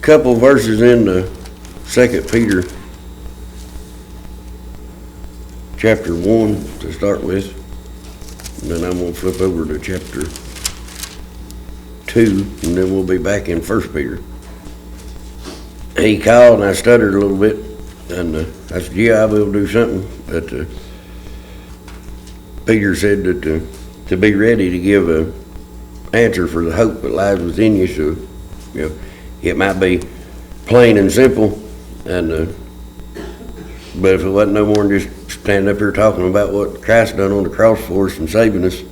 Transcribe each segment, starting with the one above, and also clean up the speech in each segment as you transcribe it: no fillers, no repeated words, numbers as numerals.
couple verses in the 2 Peter chapter 1 to start with, and then I'm going to flip over to chapter 2, and then we'll be back in 1 Peter. He called, and I stuttered a little bit, and I said, yeah, I will do something. But Peter said that to be ready to give an answer for the hope that lies within you. So, you know, it might be plain and simple, and but if it wasn't no more than just standing up here talking about what Christ done on the cross for us and saving us,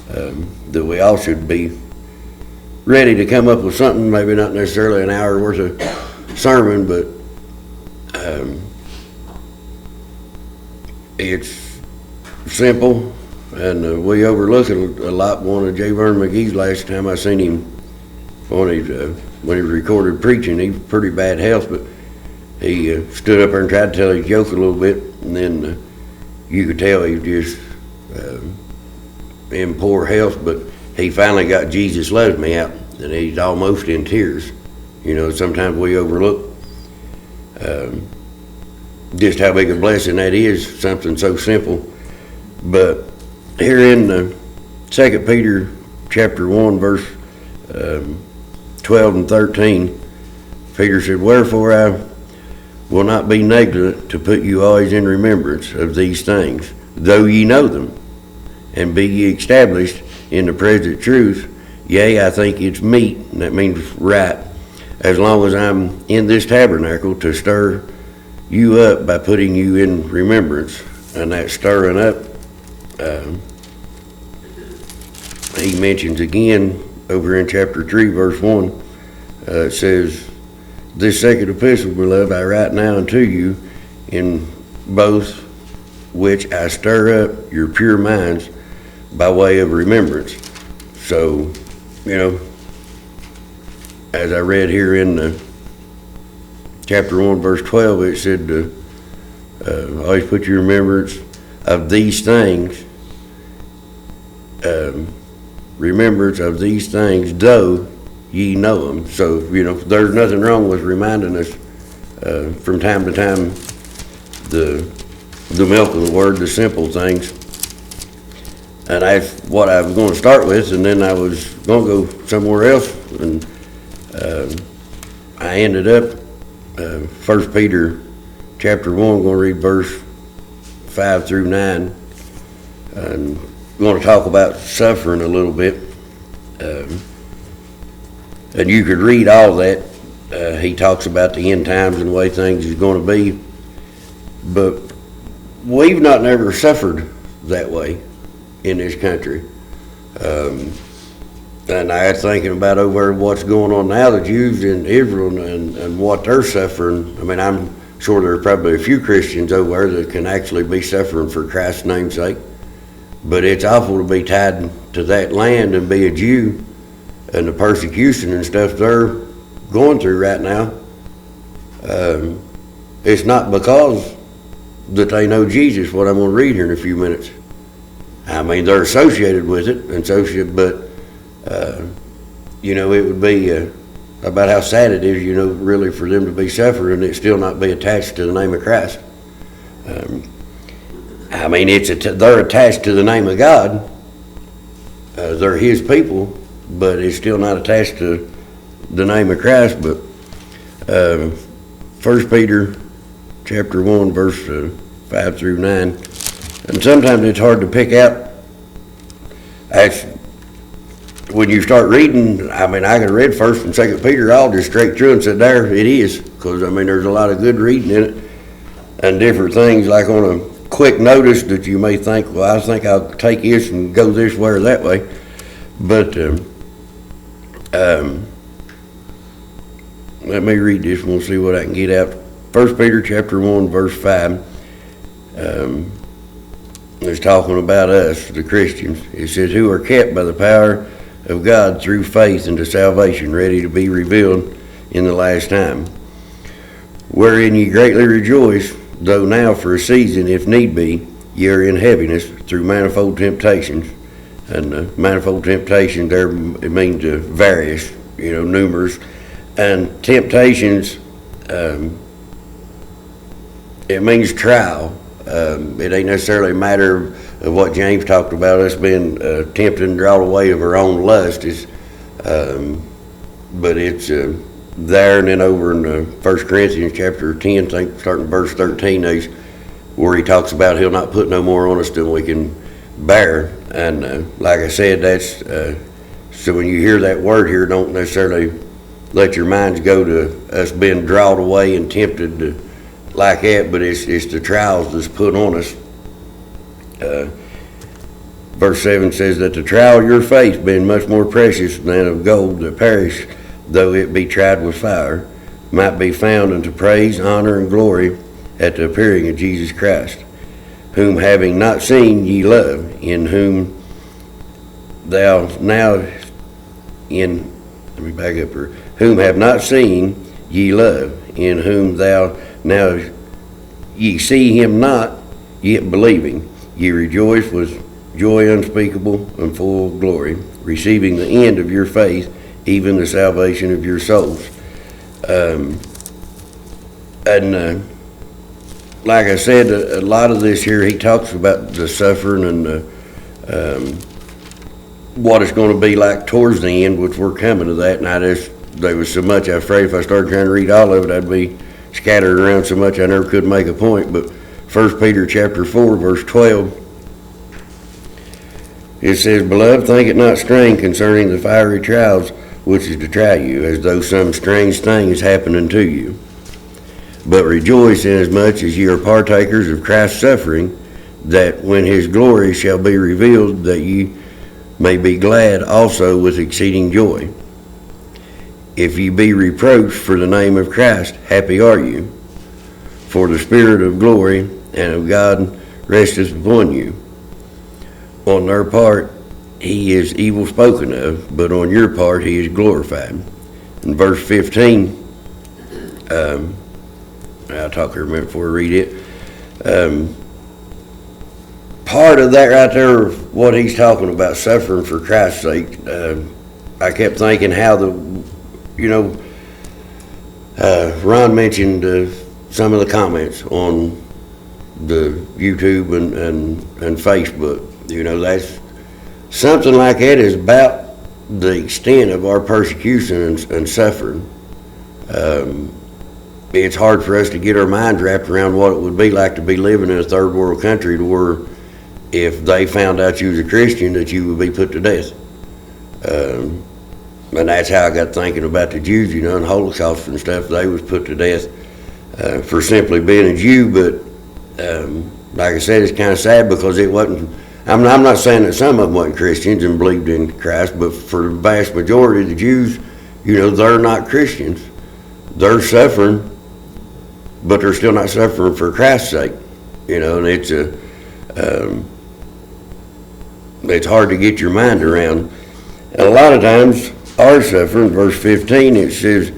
that we all should be ready to come up with something, maybe not necessarily an hour worth of sermon, but it's simple, and we overlook it a lot. One of J. Vernon McGee's, last time I seen him when he recorded preaching, he was pretty bad health, but he stood up there and tried to tell his joke a little bit, and then you could tell he was just in poor health, but he finally got Jesus Loves Me out, and he's almost in tears. You know, sometimes we overlook just how big a blessing that is, something so simple. But here in 2 Peter chapter 1, verse 12 and 13, Peter said, wherefore I will not be negligent to put you always in remembrance of these things, though ye know them, and be ye established in the present truth. Yea, I think it's meet, and that means right, as long as I'm in this tabernacle, to stir you up by putting you in remembrance. And that stirring up, he mentions again over in chapter 3, verse 1, it says, this second epistle, beloved, I write now unto you, in both which I stir up your pure minds by way of remembrance. So, you know, as I read here in chapter 1, verse 12, it said, always put your remembrance of these things, remembrance of these things, though ye know them. So, you know, there's nothing wrong with reminding us from time to time the milk of the word, the simple things. And that's what I was going to start with, and then I was going to go somewhere else, and I ended up 1 Peter chapter 1, I'm going to read verse 5 through 9, and I'm going to talk about suffering a little bit. And you could read all that. He talks about the end times and the way things is going to be, but we've not never suffered that way in this country. And I was thinking about over what's going on now, the Jews in Israel and what they're suffering. I mean, I'm sure there are probably a few Christians over there that can actually be suffering for Christ's name's sake, but it's awful to be tied to that land and be a Jew, and the persecution and stuff they're going through right now. It's not because that they know Jesus, what I'm going to read here in a few minutes. I mean, they're associated with it, but you know, it would be about how sad it is, you know, really for them to be suffering and it still not be attached to the name of Christ. I mean, they're attached to the name of God. They're His people, but it's still not attached to the name of Christ. But 1 Peter chapter 1, verse 5 through 9. And sometimes it's hard to pick out. When you start reading, I mean, I could read 1st and 2nd Peter all just straight through and said, there it is. Because, I mean, there's a lot of good reading in it. And different things, like on a quick notice that you may think, well, I think I'll take this and go this way or that way. But let me read this and we'll see what I can get out. 1 Peter chapter 1, verse 5. It's talking about us, the Christians. It says, who are kept by the power of God through faith unto salvation, ready to be revealed in the last time. Wherein ye greatly rejoice, though now for a season, if need be, ye are in heaviness through manifold temptations. And manifold temptation there, it means various, you know, numerous. And temptations, it means trial. It ain't necessarily a matter of what James talked about, us being tempted and drawn away of our own lust. But it's there, and then over in 1 Corinthians chapter 10, I think starting verse 13, where he talks about he'll not put no more on us than we can bear. And like I said, that's so when you hear that word here, don't necessarily let your minds go to us being drawn away and tempted to like that, but it's the trials that's put on us. Verse 7 says that the trial of your faith, being much more precious than of gold that perish, though it be tried with fire, might be found unto praise, honor, and glory at the appearing of Jesus Christ, whom having not seen ye love, in whom thou now in, let me back up here, whom have not seen ye love, in whom thou now ye see him not, yet believing, ye rejoice with joy unspeakable and full of glory, receiving the end of your faith, even the salvation of your souls. Like I said, a lot of this here, he talks about the suffering and what it's going to be like towards the end, which we're coming to that. And there was so much, I'm afraid if I started trying to read all of it, I'd be scattered around so much I never could make a point. But 1 Peter chapter 4, verse 12, it says, Beloved, think it not strange concerning the fiery trials which is to try you, as though some strange thing is happening to you. But rejoice inasmuch as ye are partakers of Christ's suffering, that when his glory shall be revealed, that ye may be glad also with exceeding joy. If ye be reproached for the name of Christ, happy are you, for the Spirit of glory and of God resteth upon you. On their part he is evil spoken of, but on your part he is glorified. In verse 15, I'll talk here a minute before I read it. Part of that right there, what he's talking about, suffering for Christ's sake, I kept thinking how Ron mentioned some of the comments on the YouTube and Facebook. That's something like that is about the extent of our persecution and suffering. It's hard for us to get our minds wrapped around what it would be like to be living in a third world country to where if they found out you was a Christian that you would be put to death. And that's how I got thinking about the Jews, and Holocaust and stuff. They was put to death for simply being a Jew, but like I said, it's kind of sad because it wasn't. I'm not saying that some of them weren't Christians and believed in Christ, but for the vast majority of the Jews, they're not Christians. They're suffering, but they're still not suffering for Christ's sake. And it's hard to get your mind around. And a lot of times, our suffering, verse 15, it says,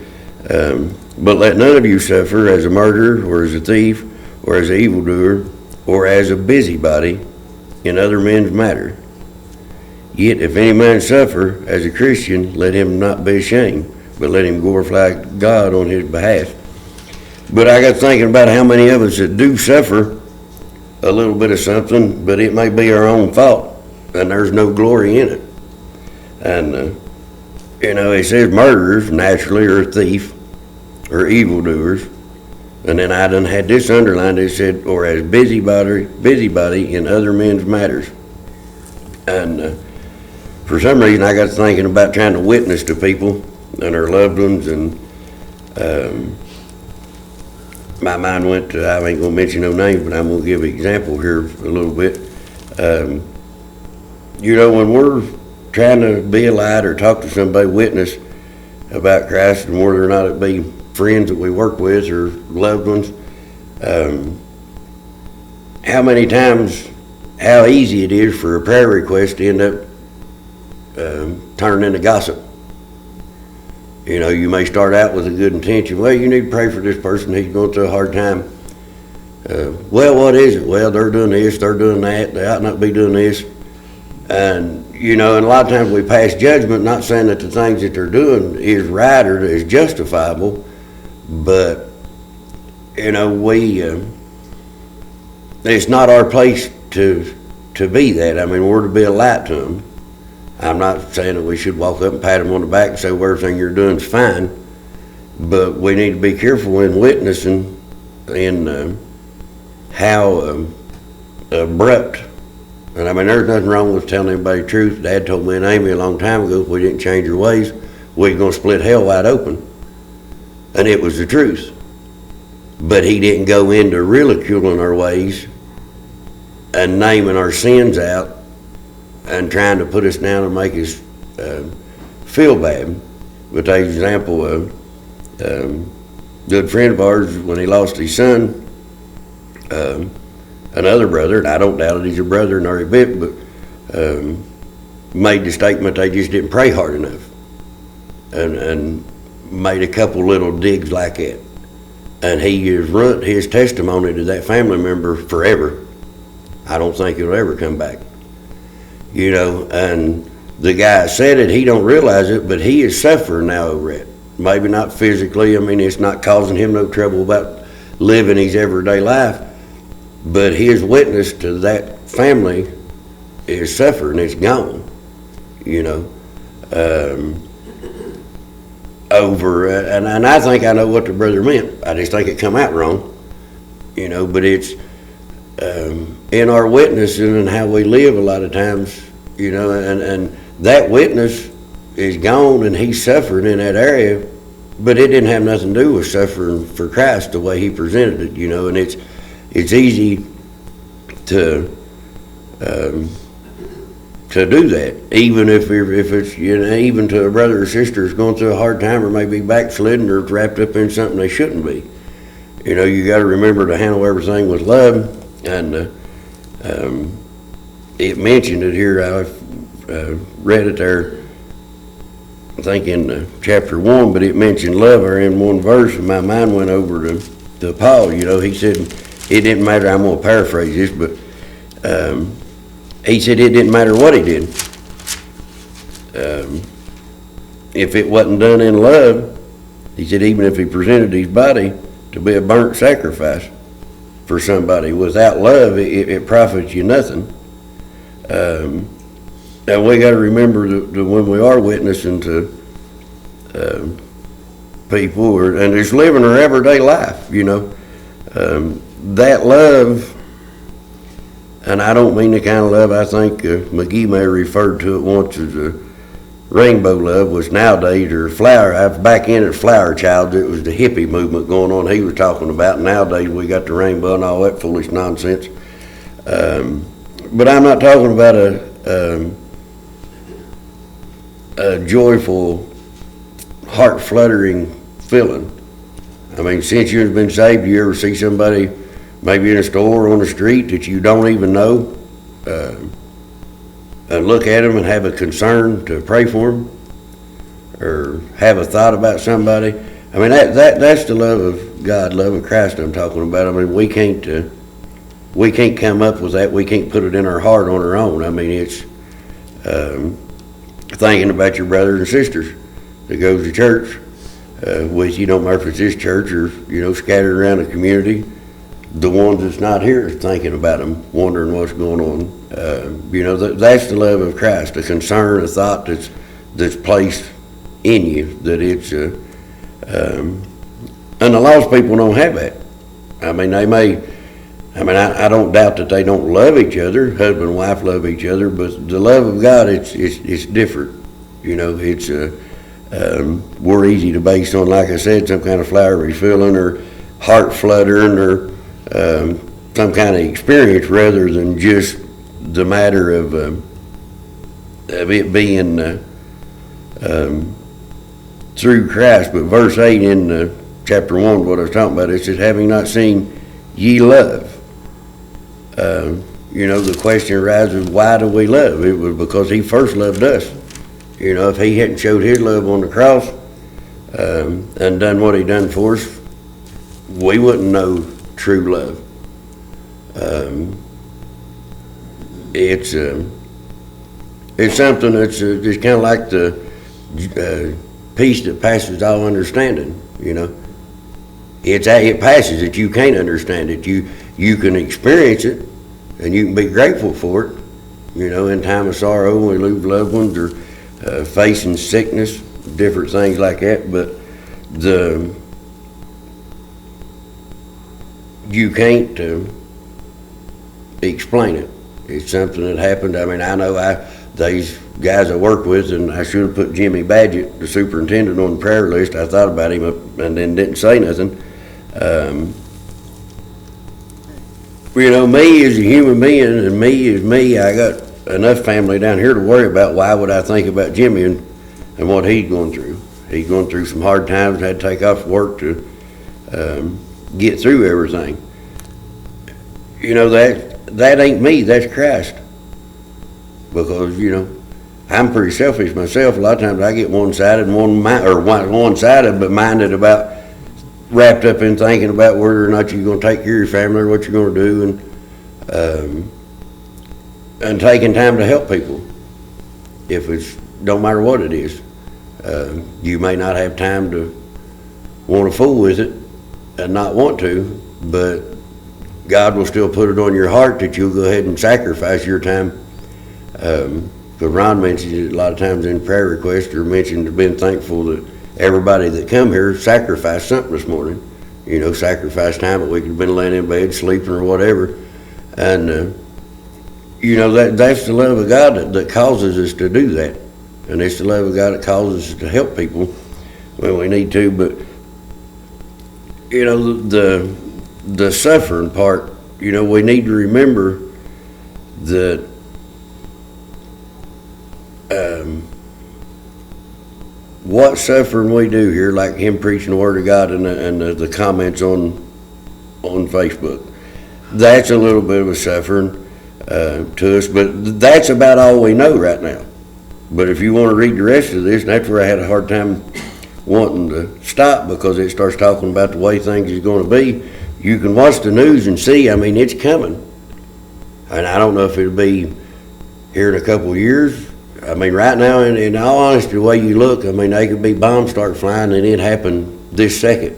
but let none of you suffer as a murderer, or as a thief, or as an evildoer, or as a busybody in other men's matter. Yet if any man suffer as a Christian, let him not be ashamed, but let him glorify God on his behalf. But I got thinking about how many of us that do suffer a little bit of something, but it may be our own fault, and there's no glory in it. And, it says murderers, naturally, or a thief, or evildoers. And then I done had this underlined, it said, or as busybody in other men's matters. And for some reason I got thinking about trying to witness to people and their loved ones, and my mind went to, I ain't gonna mention no names, but I'm gonna give an example here a little bit. When we're trying to be a light or talk to somebody, witness about Christ, and whether or not it be friends that we work with or loved ones, how many times, how easy it is for a prayer request to end up turning into gossip. You may start out with a good intention. Well, you need to pray for this person, he's going through a hard time. Well, what is it? Well, they're doing this, they're doing that, they ought not be doing this. And you know, and a lot of times we pass judgment, not saying that the things that they're doing is right or is justifiable, but, you know, it's not our place to be that. I mean, we're to be a light to them. I'm not saying that we should walk up and pat them on the back and say, well, everything you're doing is fine, but we need to be careful in witnessing in how abrupt. And I mean, there's nothing wrong with telling everybody the truth. Dad told me and Amy a long time ago, if we didn't change our ways, we're going to split hell wide open. And it was the truth. But he didn't go into ridiculing our ways and naming our sins out and trying to put us down and make us feel bad. But take example of good friend of ours, when he lost his son, another brother, and I don't doubt it, he's a brother nor a bit, but made the statement they just didn't pray hard enough, and made a couple little digs like that. And he has run his testimony to that family member forever. I don't think it'll ever come back. You know, and the guy said it, he don't realize it, but he is suffering now over it. Maybe not physically, I mean, it's not causing him no trouble about living his everyday life, but his witness to that family is suffering, it's gone, you know, over, and I think I know what the brother meant. I just think it come out wrong, you know, but it's in our witnessing and how we live a lot of times, you know, and that witness is gone and he's suffering in that area, but it didn't have nothing to do with suffering for Christ the way he presented it, you know, and it's easy to do that, even if it's, you know, even to a brother or sister who's going through a hard time or maybe backslidden or wrapped up in something they shouldn't be. You know, you got to remember to handle everything with love, and it mentioned it here. I've read it there, I think in chapter 1, but it mentioned love there in one verse, and my mind went over to Paul. You know, he said it didn't matter. I'm going to paraphrase this, but he said it didn't matter what he did. If it wasn't done in love, he said even if he presented his body to be a burnt sacrifice for somebody, without love, it profits you nothing. And we got to remember that when we are witnessing to people, and just living our everyday life, you know, that love, and I don't mean the kind of love I think McGee may have referred to it once as a rainbow love, was nowadays, or flower, back in at Flower Child, it was the hippie movement going on he was talking about. Nowadays we got the rainbow and all that foolish nonsense. But I'm not talking about a joyful, heart-fluttering feeling. I mean, since you've been saved, you ever see somebody maybe in a store or on the street that you don't even know, and look at them and have a concern to pray for them, or have a thought about somebody? I mean, that's the love of God, love of Christ I'm talking about. I mean, we can't come up with that. We can't put it in our heart on our own. I mean, it's thinking about your brothers and sisters that goes to church with you, no matter if it's this church or, you know, scattered around the community. The ones that's not here thinking about them, wondering what's going on. You know, that's the love of Christ, a concern, a thought that's placed in you, that it's, and a lot of people don't have that. I mean, I don't doubt that they don't love each other, husband and wife love each other, but the love of God, it's different. You know, it's, we're easy to base on, like I said, some kind of flowery feeling or heart fluttering or some kind of experience, rather than just the matter of it being through Christ. But verse 8 in chapter 1, what I was talking about, it says, having not seen ye love. You know, the question arises, why do we love? It was because he first loved us. You know, if he hadn't showed his love on the cross and done what he done for us, we wouldn't know true love. It's something that's just kind of like the peace that passes all understanding. You know, it passes it. You can't understand it. You can experience it, and you can be grateful for it. You know, in time of sorrow, when we lose loved ones or facing sickness, different things like that. But you can't explain it. It's something that happened. I mean, I know these guys I work with, and I should have put Jimmy Badgett, the superintendent, on the prayer list. I thought about him and then didn't say nothing. You know, me as a human being, and me is me. I got enough family down here to worry about. Why would I think about Jimmy and what he's going through? He's going through some hard times. Had to take off work to get through everything. You know, that ain't me. That's Christ. Because, you know, I'm pretty selfish myself. A lot of times I get one-sided and one-sided, but minded about, wrapped up in thinking about whether or not you're going to take care of your family or what you're going to do, and taking time to help people. If it's, don't matter what it is. You may not have time to want to fool with it and not want to, but God will still put it on your heart that you'll go ahead and sacrifice your time. Because Ron mentions it a lot of times in prayer requests, or mentioned being thankful that everybody that come here sacrificed something this morning. You know, sacrificed time that we could have been laying in bed, sleeping or whatever. And, you know, that's the love of God that causes us to do that. And it's the love of God that causes us to help people when we need to. But, you know, the suffering part, you know, we need to remember that what suffering we do here, like him preaching the Word of God and the comments on Facebook, that's a little bit of a suffering to us, but that's about all we know right now. But if you want to read the rest of this, and that's where I had a hard time wanting to stop, because it starts talking about the way things is going to be. You can watch the news and see, I mean, it's coming. And I don't know if it'll be here in a couple of years. I mean, right now, in all honesty, the way you look, I mean, they could be bombs start flying and it happen this second,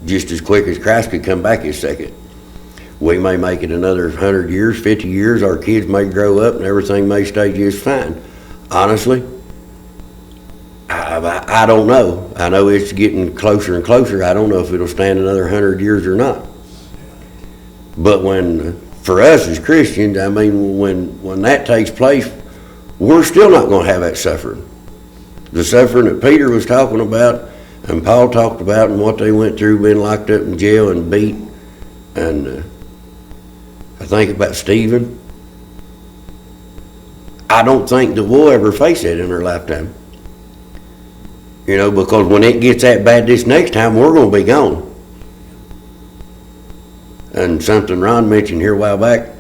just as quick as Christ could come back this second. We may make it another 100 years, 50 years. Our kids may grow up and everything may stay just fine. Honestly, I don't know. I know it's getting closer and closer. I don't know if it'll stand another 100 years or not. But for us as Christians, I mean, when that takes place, we're still not going to have that suffering. The suffering that Peter was talking about and Paul talked about, and what they went through being locked up in jail and beat. And I think about Stephen. I don't think that we'll ever face that in our lifetime. You know, because when it gets that bad this next time, we're going to be gone. And something Ron mentioned here a while back,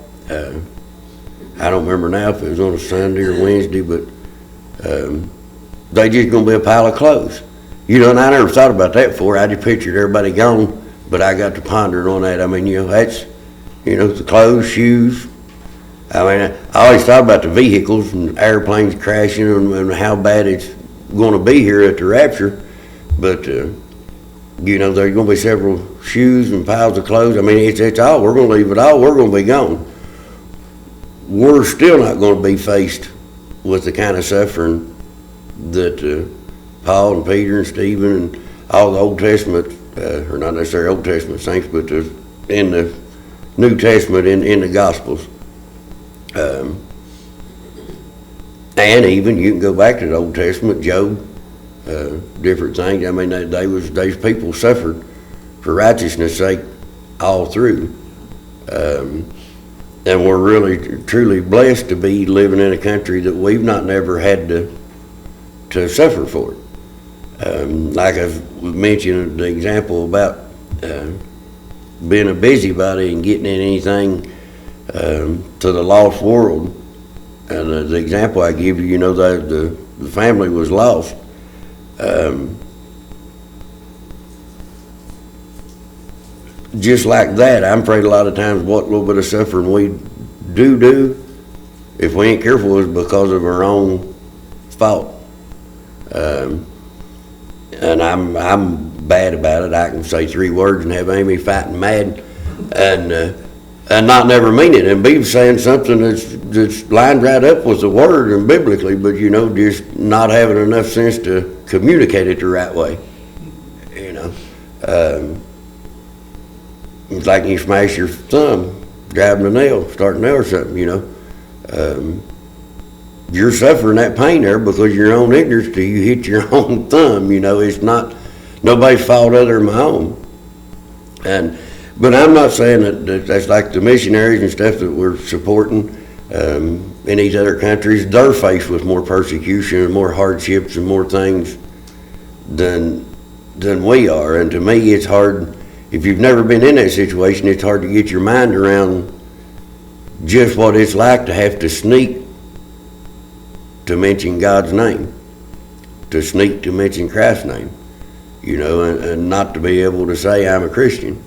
I don't remember now if it was on a Sunday or Wednesday, but they just going to be a pile of clothes. You know, and I never thought about that before. I just pictured everybody gone, but I got to pondering on that. I mean, you know, that's, you know, the clothes, shoes. I mean, I always thought about the vehicles and airplanes crashing and how bad it's going to be here at the rapture. But, you know, there's going to be several shoes and piles of clothes. I mean, it's all, we're going to leave it all, we're going to be gone. We're still not going to be faced with the kind of suffering that Paul and Peter and Stephen and all the Old Testament, or not necessarily Old Testament saints, but in the New Testament, in the Gospels. And even you can go back to the Old Testament, Job, different things. I mean, those people suffered for righteousness' sake all through. And we're really, truly blessed to be living in a country that we've not never had to suffer for it. Like I've mentioned the example about being a busybody and getting in anything to the lost world. And the example I give you, you know, the family was lost. Just like that, I'm afraid a lot of times what little bit of suffering we do, if we ain't careful, it's because of our own fault. And I'm bad about it. I can say 3 words and have Amy fighting mad, and not never mean it, and be saying something that's lined right up with the word and biblically, but just not having enough sense to communicate it the right way. It's like you smash your thumb driving a nail, starting a nail or something. You're suffering that pain there because of your own ignorance till you hit your own thumb. It's not nobody's fault other than my own. But I'm not saying that's like the missionaries and stuff that we're supporting in these other countries. They're faced with more persecution and more hardships and more things than we are. And to me, it's hard. If you've never been in that situation, it's hard to get your mind around just what it's like to have to sneak to mention God's name, to sneak to mention Christ's name, and not to be able to say I'm a Christian.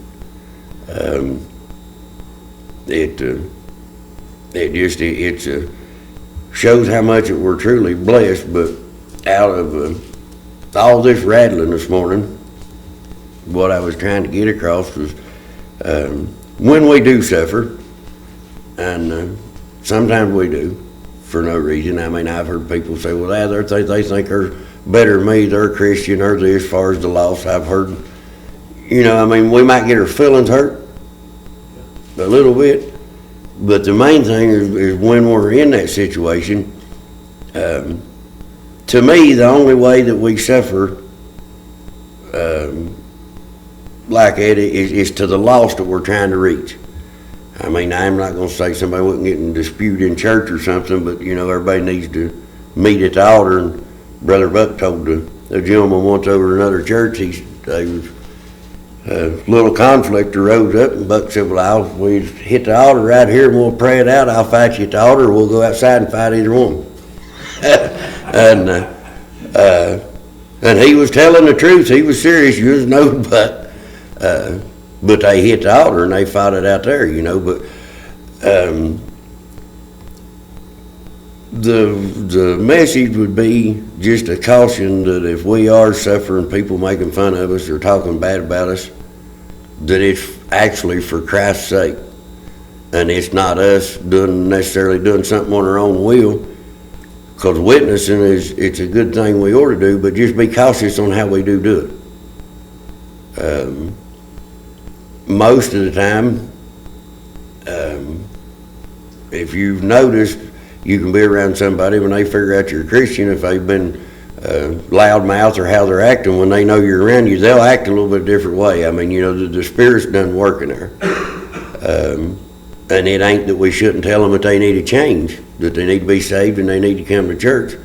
It shows how much we're truly blessed. But out of all this rattling this morning, what I was trying to get across was when we do suffer, and sometimes we do for no reason. I mean, I've heard people say, well, they think they're better than me, they're a Christian, or this, as far as the loss. I've heard, we might get our feelings hurt a little bit, but the main thing is when we're in that situation, to me, the only way that we suffer like that is to the lost that we're trying to reach. I mean, I'm not going to say somebody wouldn't get in dispute in church or something, but, everybody needs to meet at the altar. And Brother Buck told the gentleman once over another church, there was a little conflict arose up, and Buck said, well, we hit the altar right here and we'll pray it out. I'll fight you at the altar, or we'll go outside and fight either one. And he was telling the truth. He was serious. You just know, but they hit the altar and they fought it out there, But the message would be just a caution that if we are suffering, people making fun of us or talking bad about us, that it's actually for Christ's sake, and it's not us necessarily doing something on our own will. Because witnessing it's a good thing we ought to do, but just be cautious on how we do it. Most of the time, if you've noticed, you can be around somebody when they figure out you're a Christian, if they've been loudmouth or how they're acting, when they know you're around you, they'll act a little bit different way. I mean, the Spirit's done work in there. And it ain't that we shouldn't tell them that they need to change, that they need to be saved and they need to come to church,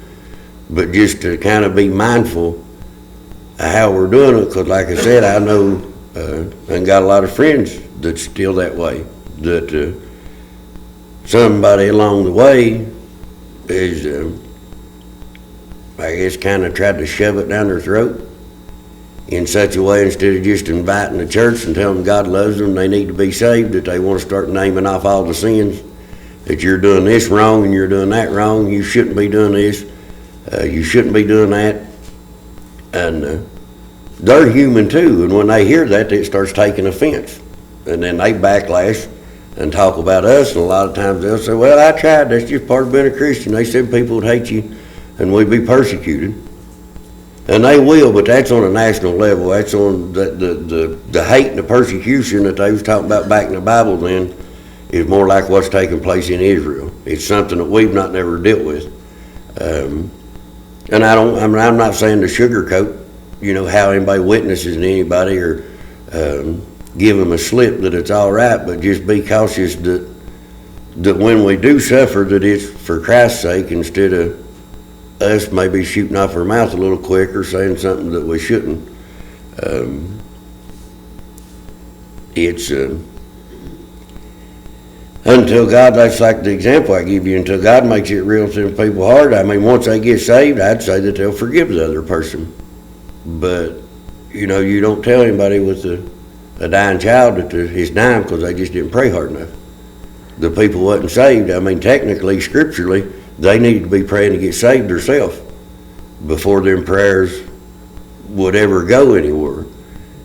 but just to kind of be mindful of how we're doing it, because like I said, I know and got a lot of friends that's still that way, that somebody along the way is, I guess, kind of tried to shove it down their throat in such a way, instead of just inviting the church and telling them God loves them, they need to be saved, that they want to start naming off all the sins, that you're doing this wrong and you're doing that wrong, you shouldn't be doing this, you shouldn't be doing that. And they're human too, and when they hear that, it starts taking offense, and then they backlash and talk about us, and a lot of times they'll say, well, I tried, that's just part of being a Christian. They said people would hate you and we'd be persecuted. And they will, but that's on a national level. That's on the hate and the persecution that they was talking about back in the Bible then is more like what's taking place in Israel. It's something that we've never dealt with. And I'm not saying to sugarcoat, how anybody witnesses to anybody or give them a slip that it's all right, but just be cautious that when we do suffer, that it's for Christ's sake, instead of us maybe shooting off our mouth a little quick or saying something that we shouldn't. It's until God, that's like the example I give you, until God makes it real to people's heart. I mean, once they get saved, I'd say that they'll forgive the other person. But, you don't tell anybody with a dying child that he's dying because they just didn't pray hard enough. the people wasn't saved. I mean, technically, scripturally, they need to be praying to get saved themselves before them prayers would ever go anywhere.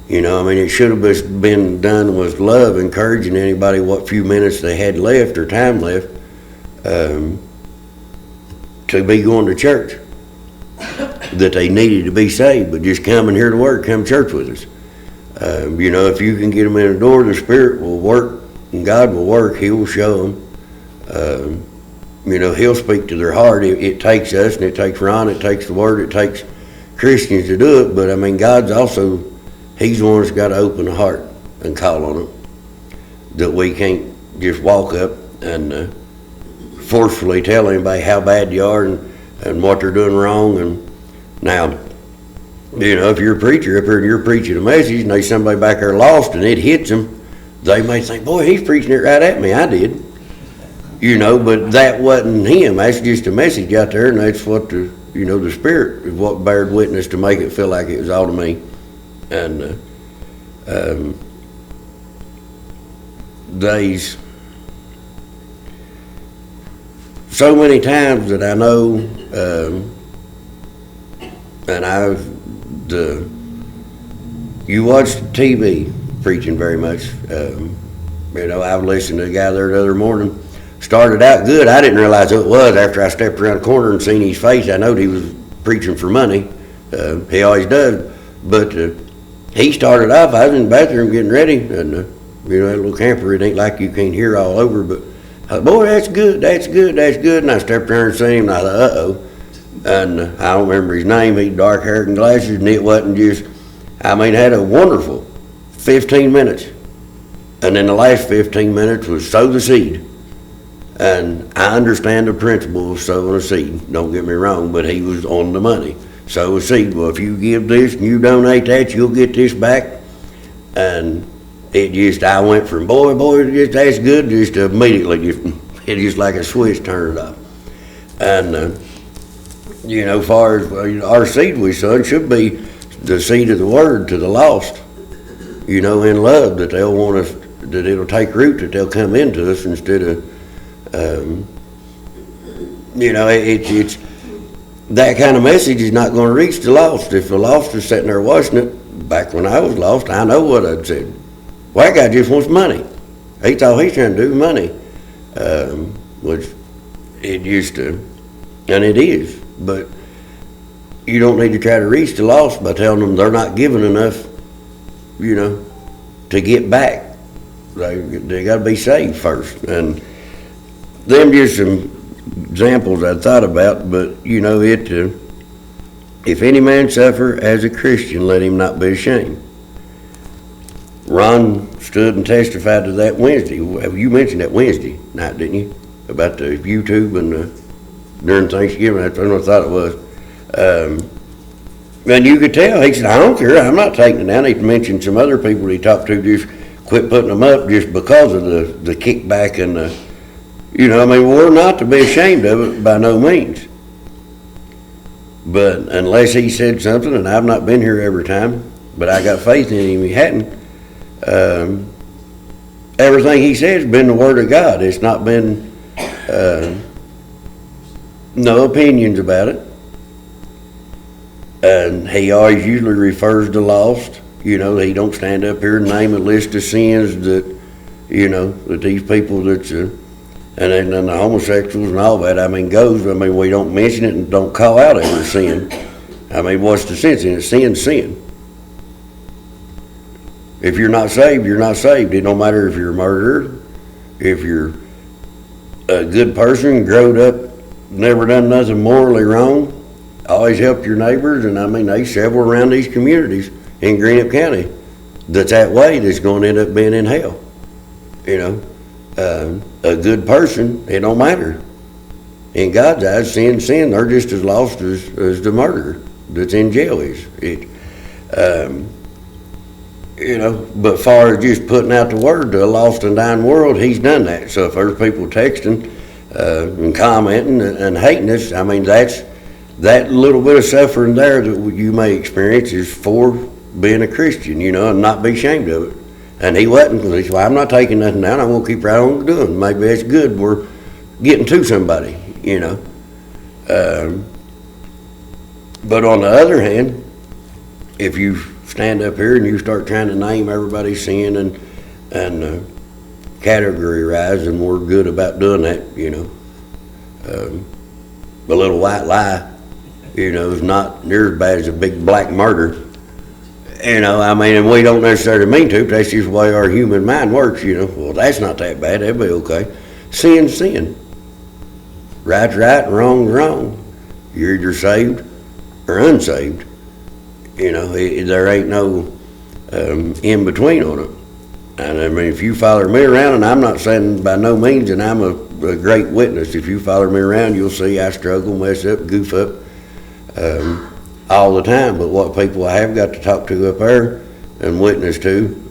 You know, I mean, it should have been done with love, encouraging anybody what few minutes they had left or time left to be going to church, that they needed to be saved, but just coming here to work, come to church with us. You know, if you can get them in the door, the Spirit will work and God will work. He will show them. You know, He'll speak to their heart. It takes us, and it takes Ron, it takes the Word, it takes Christians to do it, but I mean, God's also, He's the one that's got to open the heart and call on them. That we can't just walk up and forcefully tell anybody how bad you are and what they're doing wrong. And now, you know, if you're a preacher up here and you're preaching a message and there's somebody back there lost and it hits them, they may think, boy, he's preaching it right at me. I did. You know, but that wasn't him. That's just a message out there, and that's what the Spirit is what bared witness to make it feel like it was all to me. And there's so many times that I know, and you watch TV preaching very much. You know, I've listened to a guy there the other morning. Started out good. I didn't realize who it was after I stepped around the corner and seen his face. I knowed he was preaching for money. He always does. But he started off, I was in the bathroom getting ready, and you know, that little camper, it ain't like you can't hear all over, but I thought, boy, that's good, that's good, that's good. And I stepped around and seen him, and I thought, uh-oh. And I don't remember his name. He had dark hair and glasses, and it wasn't just, I mean, had a wonderful 15 minutes. And then the last 15 minutes was sow the seed. And I understand the principle of sowing a seed, don't get me wrong, but he was on the money. Sow a seed. Well, if you give this and you donate that, you'll get this back. And it just, I went from, boy, just that's good, just immediately, it just like a switch turned it off. And, you know, as far as our seed we sow should be the seed of the word to the lost, you know, in love, that they'll want us, that it'll take root, that they'll come into us instead of, you know, it's that kind of message is not going to reach the lost. If the lost is sitting there watching it, back when I was lost, I know what I'd said. Well, that guy just wants money. He thought he's trying to do money, which it used to, and it is. But you don't need to try to reach the lost by telling them they're not giving enough, you know, to get back. They got to be saved first. And them just some examples I thought about, but you know, if any man suffer as a Christian, let him not be ashamed. Ron stood and testified to that Wednesday. You mentioned that Wednesday night, didn't you? About the YouTube and during Thanksgiving. That's what I thought it was. And you could tell, he said, I don't care, I'm not taking it down. He mentioned some other people he talked to, just quit putting them up just because of the kickback and the, you know, I mean, we're not to be ashamed of it by no means. But unless he said something, and I've not been here every time, but I got faith in him, he hadn't. Everything he said has been the Word of God. It's not been no opinions about it. And he always usually refers to lost. You know, he don't stand up here and name a list of sins that, you know, that these people that's, and then the homosexuals and all that, I mean, goes, I mean, we don't mention it and don't call out every sin. I mean, what's the sense in it? Sin's sin. If you're not saved, you're not saved. It don't matter if you're a murderer, if you're a good person, growed up, never done nothing morally wrong, always helped your neighbors, and I mean, there's several around these communities in Greenup County that's that way, that's going to end up being in hell. You know, a good person, it don't matter. In God's eyes, sin, they're just as lost as the murderer that's in jail is. You know, but far as just putting out the word to a lost and dying world, he's done that. So if there's people texting and commenting and hating us, I mean, that's that little bit of suffering there that you may experience is for being a Christian, you know, and not be ashamed of it. And he wasn't, because he said, well, I'm not taking nothing down, I'm gonna keep right on doing. Maybe that's good, we're getting to somebody, you know. But on the other hand, if you stand up here and you start trying to name everybody's sin and categorize, and we're good about doing that, you know. The little white lie, you know, is not near as bad as a big black murder. You know, I mean, and we don't necessarily mean to, but that's just the way our human mind works, you know. Well, that's not that bad, that'd be okay. Sin's sin. Right's right and wrong's wrong. You're either saved or unsaved. You know, there ain't no in between on it. And I mean, if you follow me around, and I'm not saying by no means that I'm a great witness. If you follow me around, you'll see I struggle, mess up, goof up all the time. But what people I have got to talk to up there and witness to,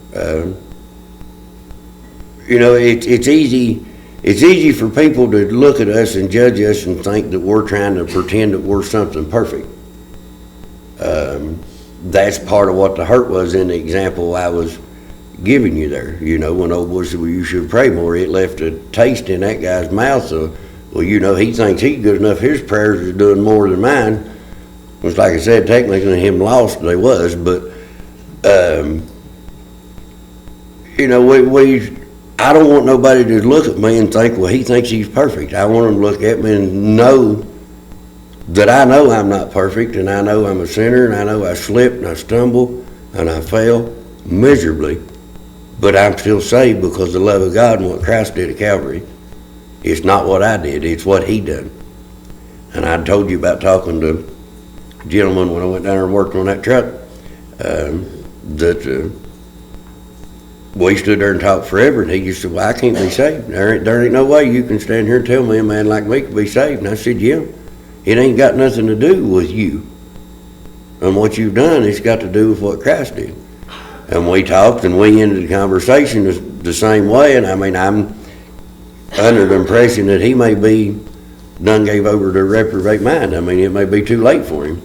you know, it's easy. It's easy for people to look at us and judge us and think that we're trying to pretend that we're something perfect. That's part of what the hurt was in the example I was giving you there. You know, when old boy said, well, you should pray more, it left a taste in that guy's mouth. So, well, you know, he thinks he's good enough, his prayers are doing more than mine. Which, like I said, technically him lost, they was, but, you know, I don't want nobody to look at me and think, well, he thinks he's perfect. I want them to look at me and know that I know I'm not perfect, and I know I'm a sinner, and I know I slip and I stumble and I fail miserably, but I'm still saved because of the love of God and what Christ did at Calvary. It's not what I did, it's what he done. And I told you about talking to a gentleman when I went down there and worked on that truck, we stood there and talked forever, and he just said, well, I can't be saved. There ain't no way you can stand here and tell me a man like me can be saved. And I said, yeah, it ain't got nothing to do with you and what you've done. It's got to do with what Christ did. And we talked, and we ended the conversation the same way. And I mean, I'm under the impression that he may be done gave over to a reprobate mind. I mean, it may be too late for him,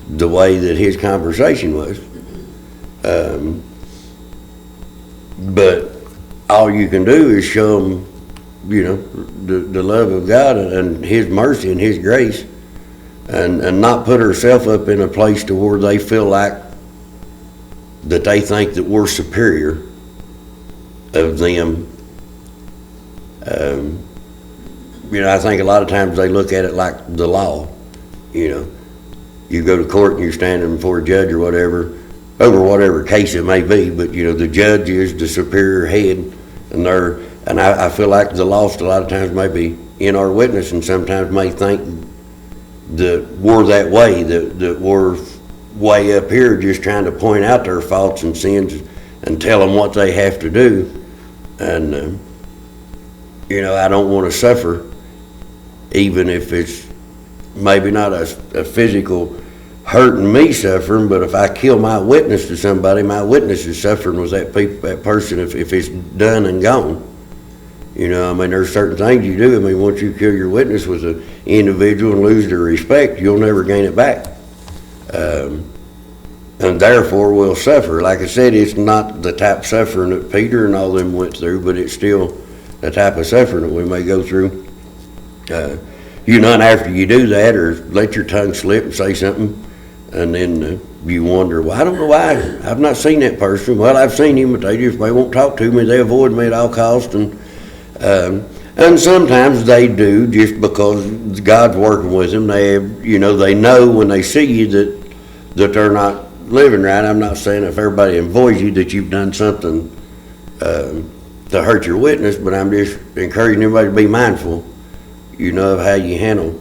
the way that his conversation was. But all you can do is show them, you know, the love of God and his mercy and his grace, and not put herself up in a place to where they feel like that they think that we're superior of them. You know, I think a lot of times they look at it like the law. You know, you go to court and you're standing before a judge or whatever, over whatever case it may be, but you know, the judge is the superior head, and I feel like the lost a lot of times may be in our witness, and sometimes may think that we're that way, that we're way up here just trying to point out their faults and sins and tell them what they have to do. And you know, I don't want to suffer, even if it's maybe not a physical hurting me suffering, but if I kill my witness to somebody, my witness is suffering with that person if it's done and gone. You know, I mean, there's certain things you do. I mean, once you kill your witness with an individual and lose their respect, you'll never gain it back. And therefore will suffer. Like I said, it's not the type of suffering that Peter and all them went through, but it's still the type of suffering that we may go through. You know, and after you do that, or let your tongue slip and say something, and then you wonder, well, I don't know why. I've not seen that person. Well, I've seen him, but they won't talk to me. They avoid me at all costs. And sometimes they do, just because God's working with them. They know when they see you that they're not living right. I'm not saying if everybody avoids you that you've done something to hurt your witness, but I'm just encouraging everybody to be mindful, you know, of how you handle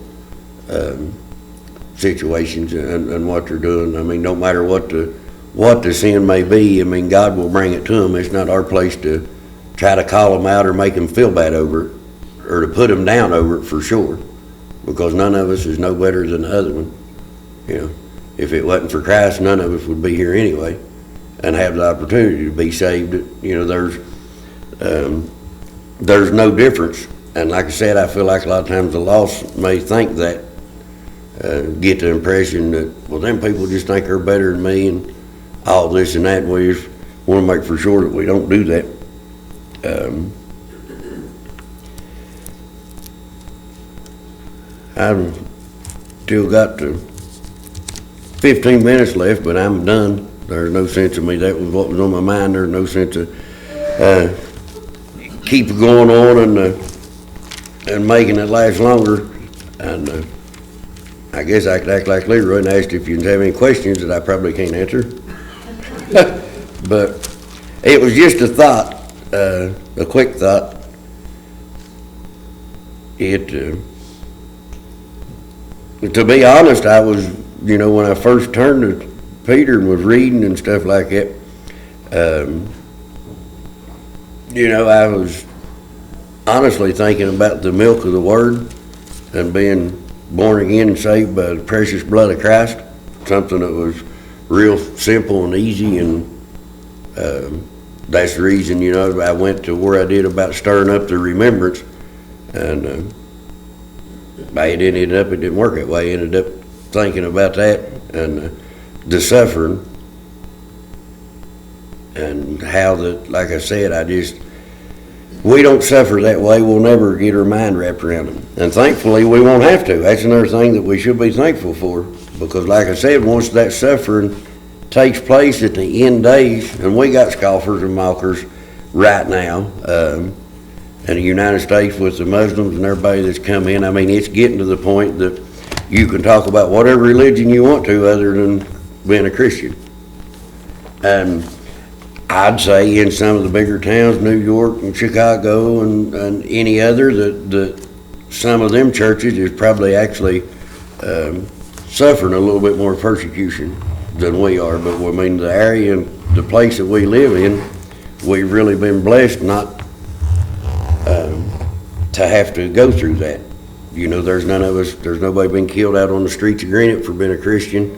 situations and what they're doing. I mean, no matter what the sin may be, I mean, God will bring it to them. It's not our place to try to call them out or make them feel bad over it, or to put them down over it, for sure, because none of us is no better than the other one. You know, if it wasn't for Christ, none of us would be here anyway and have the opportunity to be saved. You know, there's no difference. And like I said, I feel like a lot of times the lost may think that, get the impression that, well, them people just think they're better than me and all this and that. And we just want to make for sure that we don't do that. I've still got 15 minutes left, but I'm done. There's no sense of me. That was what was on my mind. There's no sense of keep it going on and making it last longer. And I guess I could act like Leroy and ask if you have any questions that I probably can't answer. But it was just a thought, a quick thought. To be honest, I was, when I first turned to Peter and was reading and stuff like that, I was honestly thinking about the milk of the Word and being born again and saved by the precious blood of Christ, something that was real simple and easy, and that's the reason, I went to where I did about stirring up the remembrance, and it didn't work that way. I ended up thinking about that and the suffering and how that, like I said, we don't suffer that way. We'll never get our mind wrapped around them. And thankfully, we won't have to. That's another thing that we should be thankful for, because like I said, once that suffering takes place at the end days, and we got scoffers and mockers right now, in the United States with the Muslims and everybody that's come in. I mean, it's getting to the point that you can talk about whatever religion you want to other than being a Christian. And I'd say in some of the bigger towns, New York and Chicago and any other, that some of them churches is probably actually suffering a little bit more persecution than we are. But I mean, the area and the place that we live in, we've really been blessed not to have to go through that. There's nobody been killed out on the streets of Greenup for being a Christian,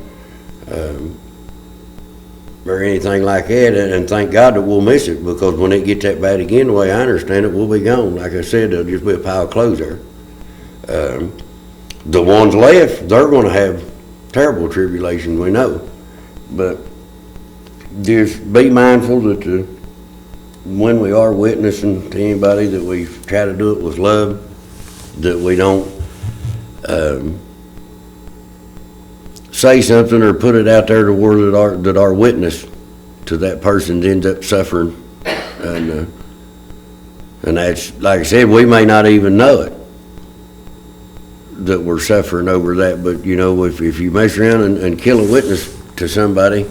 or anything like that, and thank God that we'll miss it, because when it gets that bad again, the way I understand it, we'll be gone. Like I said, there'll just be a pile of clothes there. The ones left, they're going to have terrible tribulation, we know, but just be mindful that when we are witnessing to anybody, that we try to do it with love, that we don't say something or put it out there to where that our witness to that person ends up suffering, and that's, like I said, we may not even know it, that we're suffering over that. But if you mess around and kill a witness to somebody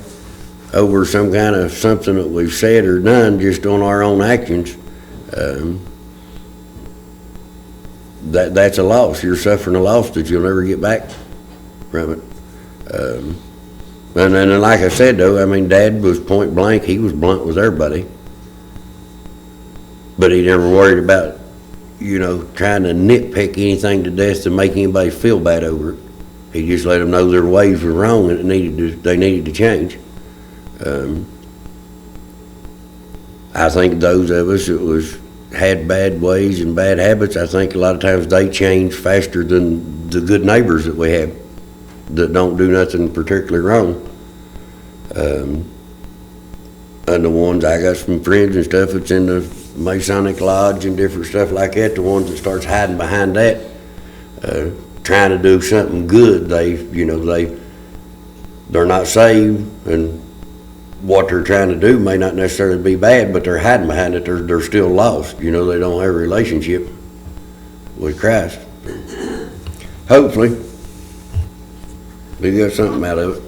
over some kind of something that we've said or done just on our own actions, that's a loss. You're suffering a loss that you'll never get back from it. And then, like I said, though, I mean, Dad was point blank. He was blunt with everybody, but he never worried about, trying to nitpick anything to death to make anybody feel bad over it. He just let them know their ways were wrong and they needed to change. I think those of us that had bad ways and bad habits, I think a lot of times they change faster than the good neighbors that we have that don't do nothing particularly wrong. And the ones, I got some friends and stuff that's in the Masonic Lodge and different stuff like that, the ones that starts hiding behind that, trying to do something good, they're not saved, and what they're trying to do may not necessarily be bad, but they're hiding behind it. They're still lost. They don't have a relationship with Christ. Hopefully, we got something out of it.